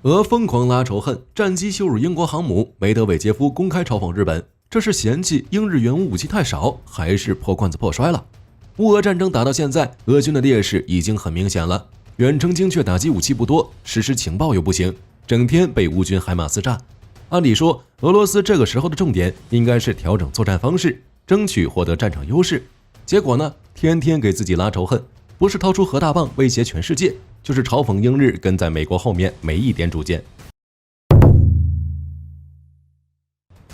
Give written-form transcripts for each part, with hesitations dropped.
俄疯狂拉仇恨，战机羞辱英国航母，梅德韦杰夫公开嘲讽日本，这是嫌弃英日援武武器太少，还是破罐子破摔了？乌俄战争打到现在，俄军的劣势已经很明显了，远程精确打击武器不多，实施情报又不行，整天被乌军海马斯炸。按理说，俄罗斯这个时候的重点应该是调整作战方式，争取获得战场优势。结果呢，天天给自己拉仇恨，不是掏出核大棒威胁全世界，就是嘲讽英日跟在美国后面没一点主见。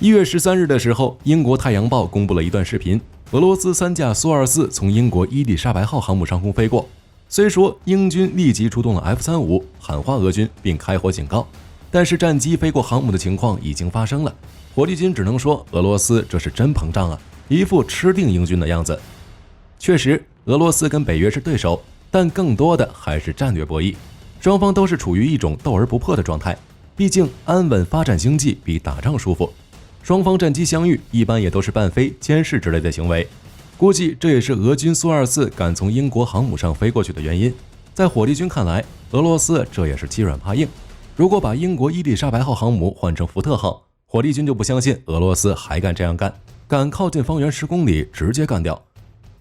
1月13日的时候，英国《太阳报》公布了一段视频，俄罗斯3架苏24从英国伊丽莎白号航母上空飞过。虽说英军立即出动了 F-35，喊话俄军并开火警告，但是战机飞过航母的情况已经发生了。火力军只能说俄罗斯这是真膨胀啊，一副吃定英军的样子。确实，俄罗斯跟北约是对手，但更多的还是战略博弈，双方都是处于一种斗而不破的状态。毕竟安稳发展经济比打仗舒服，双方战机相遇一般也都是伴飞、监视之类的行为。估计这也是俄军苏24敢从英国航母上飞过去的原因。在火力军看来，俄罗斯这也是欺软怕硬。如果把英国伊丽莎白号航母换成福特号，火力军就不相信俄罗斯还敢这样干，敢靠近方圆10公里直接干掉。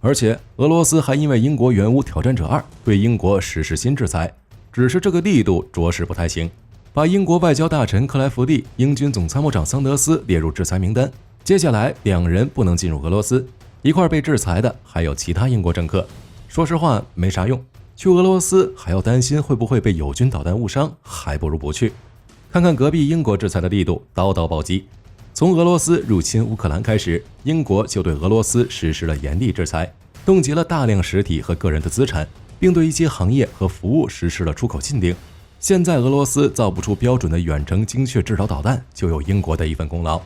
而且俄罗斯还因为英国援乌挑战者2对英国实施新制裁，只是这个力度着实不太行，把英国外交大臣克莱福蒂、英军总参谋长桑德斯列入制裁名单。接下来2人不能进入俄罗斯，一块被制裁的还有其他英国政客。说实话没啥用，去俄罗斯还要担心会不会被友军导弹误伤，还不如不去。看看隔壁英国制裁的力度，刀刀暴击。从俄罗斯入侵乌克兰开始，英国就对俄罗斯实施了严厉制裁，冻结了大量实体和个人的资产，并对一些行业和服务实施了出口禁令。现在俄罗斯造不出标准的远程精确制导导弹，就有英国的一份功劳。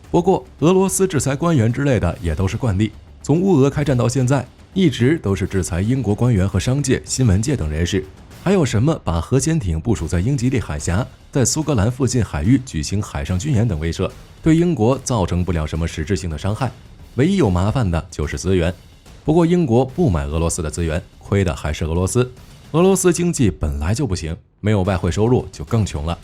不过俄罗斯制裁官员之类的也都是惯例，从乌俄开战到现在，一直都是制裁英国官员和商界、新闻界等人士。还有什么把核潜艇部署在英吉利海峡，在苏格兰附近海域举行海上军演等威慑，对英国造成不了什么实质性的伤害。唯一有麻烦的就是资源。不过英国不买俄罗斯的资源，亏的还是俄罗斯。俄罗斯经济本来就不行，没有外汇收入就更穷了。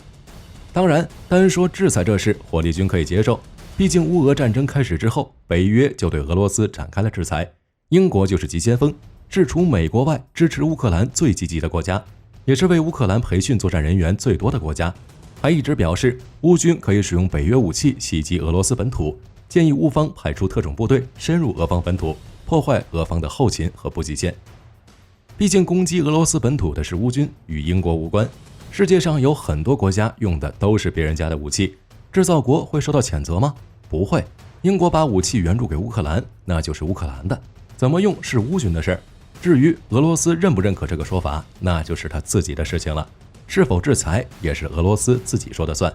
当然，单说制裁这事，火力军可以接受。毕竟乌俄战争开始之后，北约就对俄罗斯展开了制裁，英国就是急先锋，是除美国外支持乌克兰最积极的国家，也是为乌克兰培训作战人员最多的国家。还一直表示乌军可以使用北约武器袭击俄罗斯本土，建议乌方派出特种部队深入俄方本土，破坏俄方的后勤和补给线。毕竟攻击俄罗斯本土的是乌军，与英国无关。世界上有很多国家用的都是别人家的武器，制造国会受到谴责吗？不会。英国把武器援助给乌克兰，那就是乌克兰的，怎么用是乌军的事儿。至于俄罗斯认不认可这个说法，那就是他自己的事情了。是否制裁也是俄罗斯自己说的算。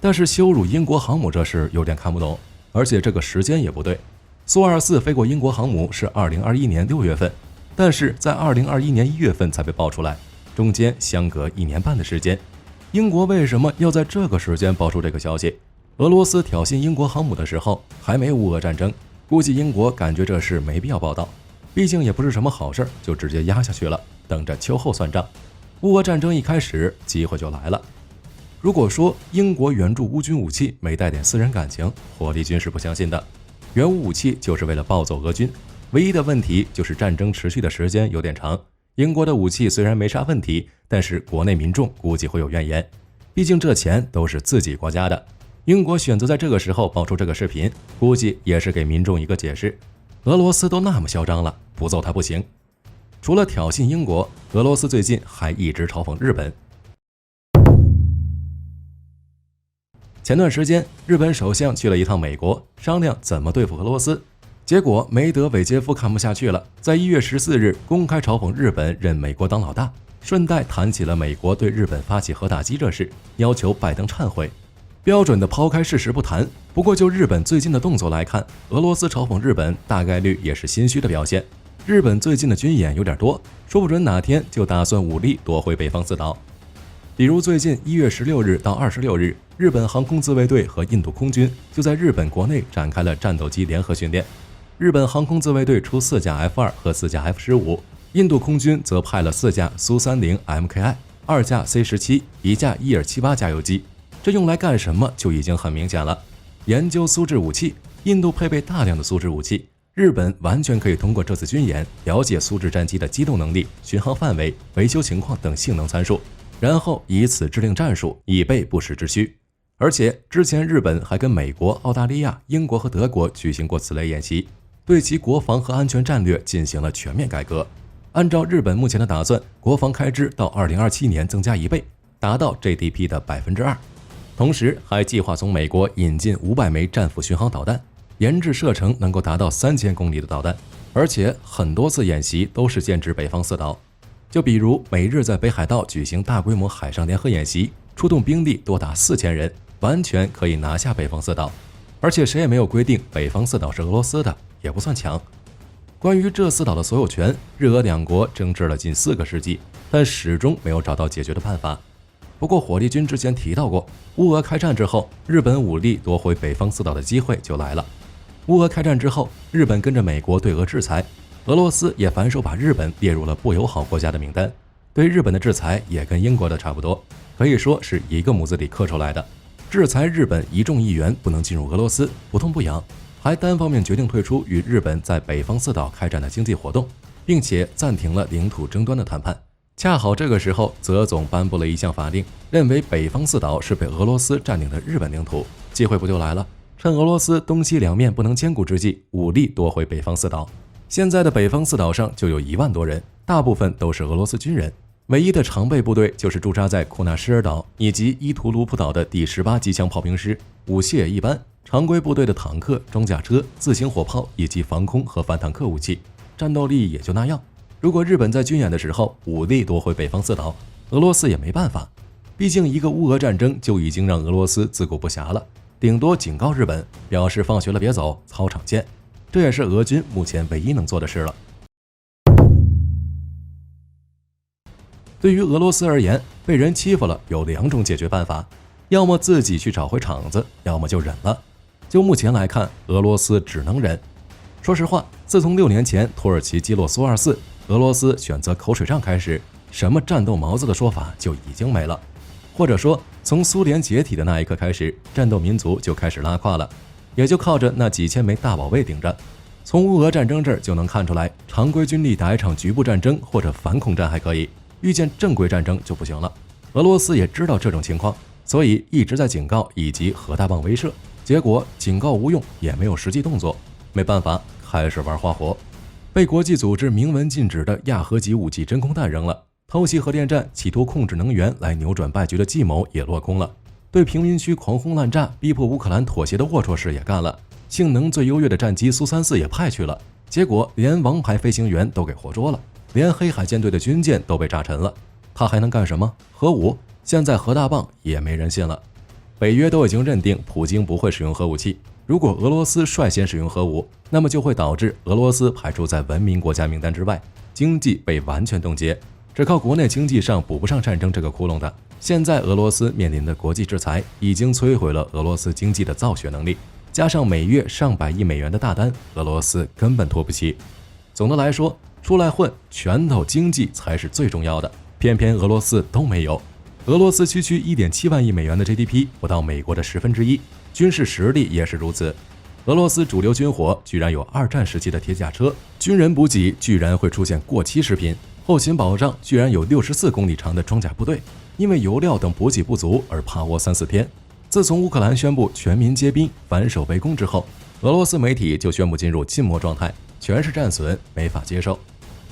但是羞辱英国航母这事有点看不懂，而且这个时间也不对。苏24飞过英国航母是2021年6月份，但是在2021年1月份才被爆出来，中间相隔1年半的时间。英国为什么要在这个时间爆出这个消息？俄罗斯挑衅英国航母的时候还没乌俄战争，估计英国感觉这事没必要报道，毕竟也不是什么好事，就直接压下去了，等着秋后算账。乌俄战争一开始，机会就来了。如果说英国援助乌军武器没带点私人感情，火力军是不相信的。援乌武器就是为了暴走俄军，唯一的问题就是战争持续的时间有点长。英国的武器虽然没啥问题，但是国内民众估计会有怨言，毕竟这钱都是自己国家的。英国选择在这个时候爆出这个视频，估计也是给民众一个解释。俄罗斯都那么嚣张了，不揍他不行。除了挑衅英国，俄罗斯最近还一直嘲讽日本。前段时间，日本首相去了一趟美国，商量怎么对付俄罗斯。结果梅德韦杰夫看不下去了，在1月14日公开嘲讽日本认美国当老大，顺带谈起了美国对日本发起核打击这事，要求拜登忏悔。标准的抛开事实不谈。不过就日本最近的动作来看，俄罗斯嘲讽日本大概率也是心虚的表现。日本最近的军演有点多，说不准哪天就打算武力夺回北方四岛。比如最近1月16日到26日，日本航空自卫队和印度空军就在日本国内展开了战斗机联合训练。日本航空自卫队出4架 F2和4架 F15，印度空军则派了4架苏30 MKI。2架 C-17、1架伊尔78加油机，这用来干什么就已经很明显了。研究苏制武器，印度配备大量的苏制武器，日本完全可以通过这次军演了解苏制战机的机动能力、巡航范围、维修情况等性能参数，然后以此制定战术，以备不时之需。而且之前日本还跟美国、澳大利亚、英国和德国举行过此类演习，对其国防和安全战略进行了全面改革。按照日本目前的打算，国防开支到2027年增加1倍，达到 GDP 的2%。同时还计划从美国引进500枚战斧巡航导弹，研制射程能够达到3000公里的导弹，而且很多次演习都是剑指北方四岛。就比如美日在北海道举行大规模海上联合演习，出动兵力多达4000人，完全可以拿下北方四岛，而且谁也没有规定北方四岛是俄罗斯的，也不算强。关于这4岛的所有权，日俄两国争执了近4个世纪，但始终没有找到解决的办法。不过火力军之前提到过，乌俄开战之后，日本武力夺回北方四岛的机会就来了。乌俄开战之后，日本跟着美国对俄制裁，俄罗斯也反手把日本列入了不友好国家的名单，对日本的制裁也跟英国的差不多，可以说是一个模子里刻出来的。制裁日本1众1员不能进入俄罗斯，不痛不痒，还单方面决定退出与日本在北方四岛开展的经济活动，并且暂停了领土争端的谈判。恰好这个时候，泽总颁布了一项法令，认为北方四岛是被俄罗斯占领的日本领土，机会不就来了？趁俄罗斯东西两面不能兼顾之际，武力夺回北方四岛。现在的北方四岛上就有1万多人，大部分都是俄罗斯军人。唯一的常备部队就是驻扎在库纳什尔岛以及伊图卢普岛的第18机枪炮兵师，武器也一般。常规部队的坦克、装甲车、自行火炮以及防空和反坦克武器，战斗力也就那样。如果日本在军演的时候武力夺回北方四岛，俄罗斯也没办法。毕竟一个乌俄战争就已经让俄罗斯自顾不暇了，顶多警告日本，表示放学了别走，操场见。这也是俄军目前唯一能做的事了。对于俄罗斯而言，被人欺负了有2种解决办法，要么自己去找回场子，要么就忍了。就目前来看，俄罗斯只能忍。说实话，自从6年前土耳其击落苏24，俄罗斯选择口水仗开始，什么战斗毛子的说法就已经没了。或者说，从苏联解体的那一刻开始，战斗民族就开始拉胯了，也就靠着那几千枚大保卫顶着。从乌俄战争这儿就能看出来，常规军力打一场局部战争或者反恐战还可以，遇见正规战争就不行了。俄罗斯也知道这种情况，所以一直在警告以及核大棒威慑，结果警告无用，也没有实际动作。没办法，开始玩花活，被国际组织明文禁止的亚核级武器真空弹扔了，偷袭核电站企图控制能源来扭转败局的计谋也落空了，对贫民区狂轰滥炸逼迫乌克兰妥协的龌龊事也干了，性能最优越的战机苏34也派去了，结果连王牌飞行员都给活捉了，连黑海舰队的军舰都被炸沉了。他还能干什么？核武？现在核大棒也没人信了。北约都已经认定普京不会使用核武器，如果俄罗斯率先使用核武，那么就会导致俄罗斯排除在文明国家名单之外，经济被完全冻结，只靠国内经济上补不上战争这个窟窿的。现在俄罗斯面临的国际制裁已经摧毁了俄罗斯经济的造血能力，加上每月上百亿美元的大单，俄罗斯根本拖不起。总的来说，出来混，拳头经济才是最重要的，偏偏俄罗斯都没有。俄罗斯区1.7万亿美元的 GDP 不到美国的1/10，军事实力也是如此。俄罗斯主流军火居然有2战时期的铁甲车，军人补给居然会出现过期食品，后勤保障居然有64公里长的装甲部队，因为油料等补给不足而趴窝3-4天。自从乌克兰宣布全民皆兵反守为攻之后，俄罗斯媒体就宣布进入静默状态，全是战损，没法接受。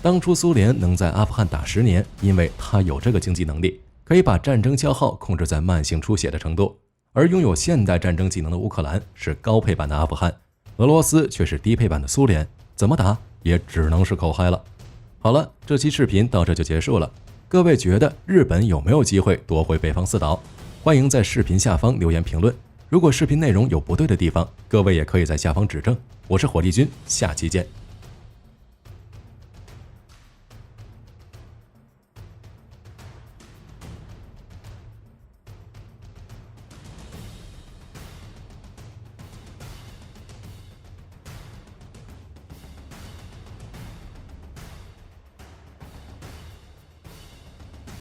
当初苏联能在阿富汗打10年，因为他有这个经济能力，可以把战争消耗控制在慢性出血的程度，而拥有现代战争技能的乌克兰是高配版的阿富汗，俄罗斯却是低配版的苏联，怎么打也只能是口嗨了。好了，这期视频到这就结束了。各位觉得日本有没有机会夺回北方四岛？欢迎在视频下方留言评论。如果视频内容有不对的地方，各位也可以在下方指正。我是火力军，下期见。